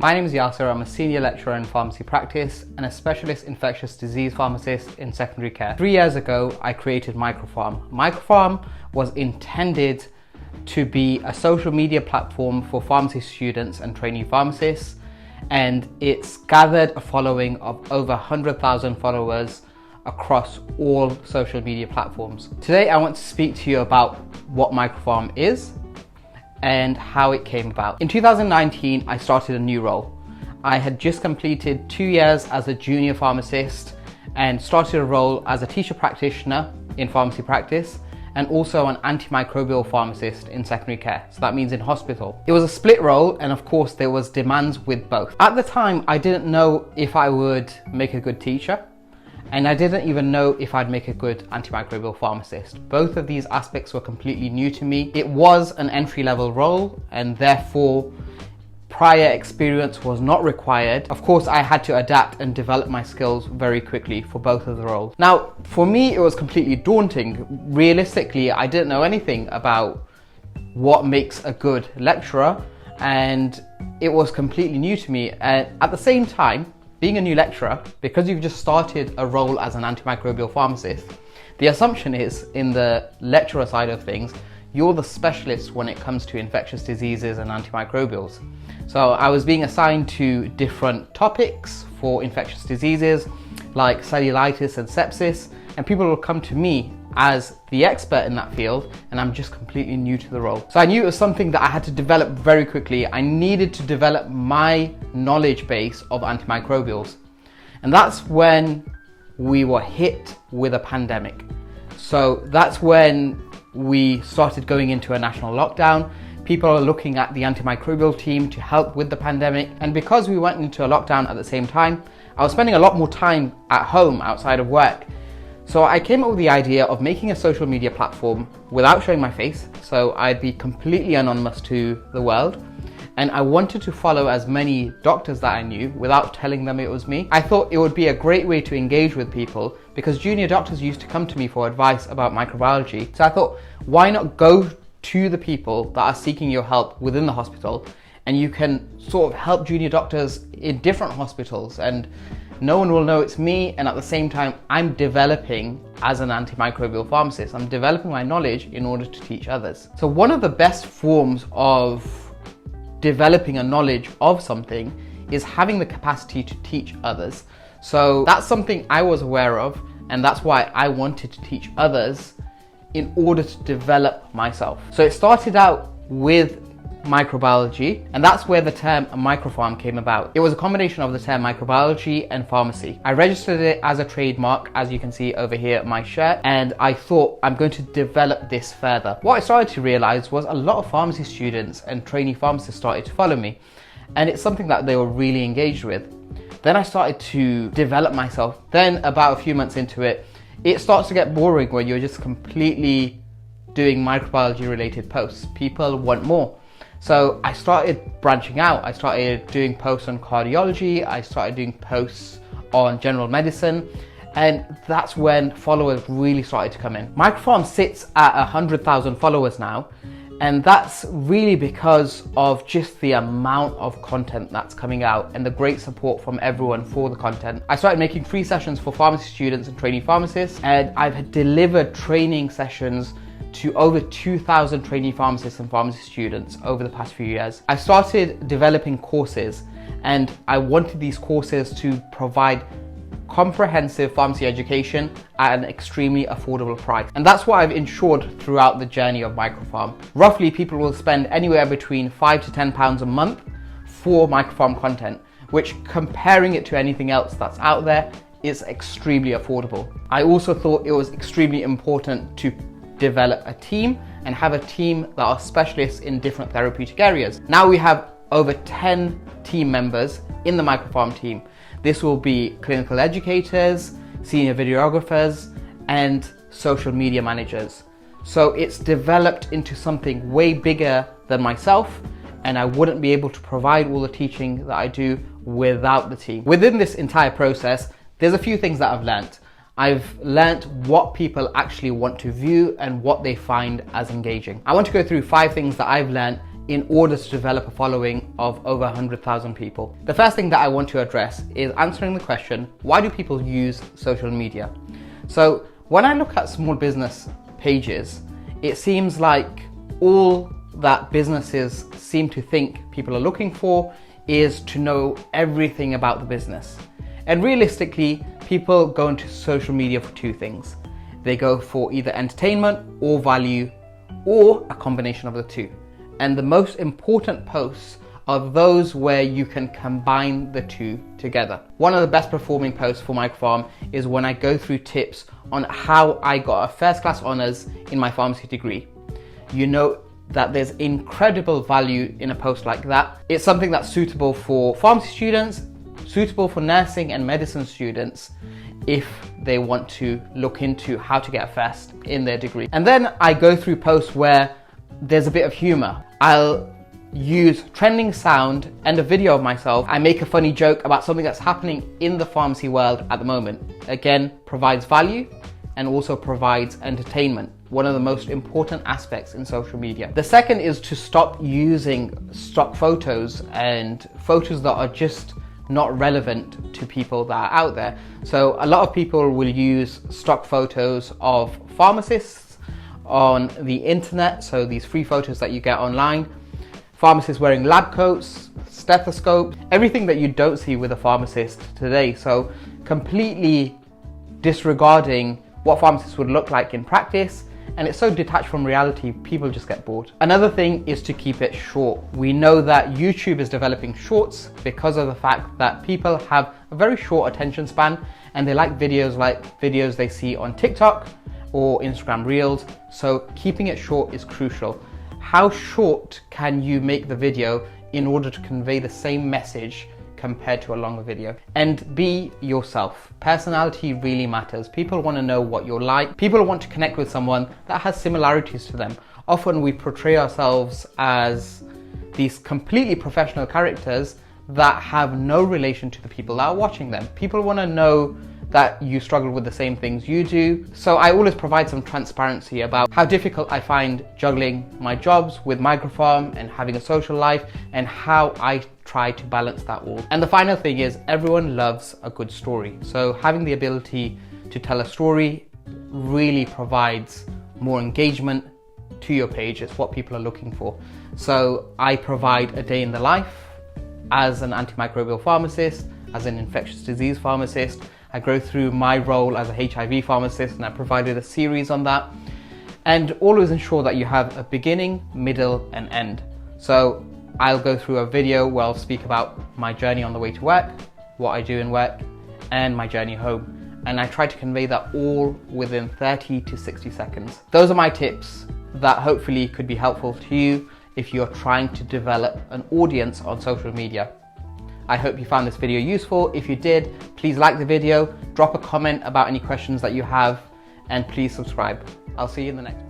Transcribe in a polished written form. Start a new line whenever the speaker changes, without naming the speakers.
My name is Yasser. I'm a senior lecturer in pharmacy practice and a specialist infectious disease pharmacist in secondary care. 3 years ago, I created MicroPharm. MicroPharm was intended to be a social media platform for pharmacy students and trainee pharmacists, and it's gathered a following of over 100,000 followers across all social media platforms. Today, I want to speak to you about what MicroPharm is and how it came about. In 2019, I started a new role. I had just completed 2 years as a junior pharmacist and started a role as a teacher practitioner in pharmacy practice and also an antimicrobial pharmacist in secondary care. So that means in hospital. It was a split role, and of course there was demands with both. At the time, I didn't know if I would make a good teacher, and I didn't even know if I'd make a good antimicrobial pharmacist. Both of these aspects were completely new to me. It was an entry-level role, and therefore prior experience was not required. Of course, I had to adapt and develop my skills very quickly for both of the roles. Now, for me, it was completely daunting. Realistically, I didn't know anything about what makes a good lecturer, and it was completely new to me. And at the same time, being a new lecturer, because you've just started a role as an antimicrobial pharmacist, the assumption is, in the lecturer side of things, you're the specialist when it comes to infectious diseases and antimicrobials. So I was being assigned to different topics for infectious diseases like cellulitis and sepsis, and people will come to me as the expert in that field, and I'm just completely new to the role. So I knew it was something that I had to develop very quickly. I needed to develop my knowledge base of antimicrobials. And that's when we were hit with a pandemic. So that's when we started going into a national lockdown. People are looking at the antimicrobial team to help with the pandemic. And because we went into a lockdown at the same time, I was spending a lot more time at home outside of work. So I came up with the idea of making a social media platform without showing my face, so I'd be completely anonymous to the world. And I wanted to follow as many doctors that I knew without telling them it was me. I thought it would be a great way to engage with people because junior doctors used to come to me for advice about microbiology. So I thought, why not go to the people that are seeking your help within the hospital, and you can sort of help junior doctors in different hospitals, and no one will know it's me, and at the same time, I'm developing as an antimicrobial pharmacist. I'm developing my knowledge in order to teach others. So one of the best forms of developing a knowledge of something is having the capacity to teach others. So that's something I was aware of, and that's why I wanted to teach others in order to develop myself. So it started out with microbiology, and that's where the term MicroPharm came about. It was a combination of the term microbiology and pharmacy. I registered it as a trademark, as you can see over here at my shirt, and I thought I'm going to develop this further. What I started to realize was a lot of pharmacy students and trainee pharmacists started to follow me, and it's something that they were really engaged with. Then I started to develop myself. Then about a few months into it, it starts to get boring when you're just completely doing microbiology related posts. People want more. So I started branching out. I started doing posts on cardiology. I started doing posts on general medicine. And that's when followers really started to come in. MicroPharm sits at 100,000 followers now. And that's really because of just the amount of content that's coming out and the great support from everyone for the content. I started making free sessions for pharmacy students and trainee pharmacists, and I've delivered training sessions to over 2,000 trainee pharmacists and pharmacy students over the past few years. I started developing courses, and I wanted these courses to provide comprehensive pharmacy education at an extremely affordable price. And that's what I've ensured throughout the journey of MicroPharm. Roughly, people will spend anywhere between £5 to £10 a month for MicroPharm content, which, comparing it to anything else that's out there, is extremely affordable. I also thought it was extremely important to develop a team and have a team that are specialists in different therapeutic areas. Now we have over 10 team members in the MicroPharm team. This will be clinical educators, senior videographers, and social media managers. So it's developed into something way bigger than myself, and I wouldn't be able to provide all the teaching that I do without the team. Within this entire process, there's a few things that I've learnt. I've learnt what people actually want to view and what they find as engaging. I want to go through 5 things that I've learnt in order to develop a following of over 100,000 people. The first thing that I want to address is answering the question, why do people use social media? So when I look at small business pages, it seems like all that businesses seem to think people are looking for is to know everything about the business. And realistically, people go into social media for two things. They go for either entertainment or value, or a combination of the two. And the most important posts are those where you can combine the two together. One of the best performing posts for MicroPharm is when I go through tips on how I got a first class honours in my pharmacy degree. You know that there's incredible value in a post like that. It's something that's suitable for pharmacy students, suitable for nursing and medicine students if they want to look into how to get a first in their degree. And then I go through posts where there's a bit of humor. I'll use trending sound and a video of myself. I make a funny joke about something that's happening in the pharmacy world at the moment. Again, provides value and also provides entertainment, one of the most important aspects in social media. The second is to stop using stock photos and photos that are just not relevant to people that are out there. So a lot of people will use stock photos of pharmacists on the internet, so these free photos that you get online. Pharmacists wearing lab coats, stethoscopes, everything that you don't see with a pharmacist today. So completely disregarding what pharmacists would look like in practice, and it's so detached from reality, people just get bored. Another thing is to keep it short. We know that YouTube is developing shorts because of the fact that people have a very short attention span and they like videos they see on TikTok or Instagram Reels. So keeping it short is crucial. How short can you make the video in order to convey the same message compared to a longer video? And be yourself. Personality really matters. People want to know what you're like. People want to connect with someone that has similarities to them. Often we portray ourselves as these completely professional characters that have no relation to the people that are watching them. People want to know that you struggle with the same things you do. So I always provide some transparency about how difficult I find juggling my jobs with MicroPharm and having a social life, and how I try to balance that all. And the final thing is, everyone loves a good story. So having the ability to tell a story really provides more engagement to your page. It's what people are looking for. So I provide a day in the life as an antimicrobial pharmacist, as an infectious disease pharmacist. I go through my role as a HIV pharmacist, and I provided a series on that. And always ensure that you have a beginning, middle, and end. So I'll go through a video where I'll speak about my journey on the way to work, what I do in work, and my journey home. And I try to convey that all within 30 to 60 seconds. Those are my tips that hopefully could be helpful to you if you're trying to develop an audience on social media. I hope you found this video useful. If you did, please like the video, drop a comment about any questions that you have, and please subscribe. I'll see you in the next one.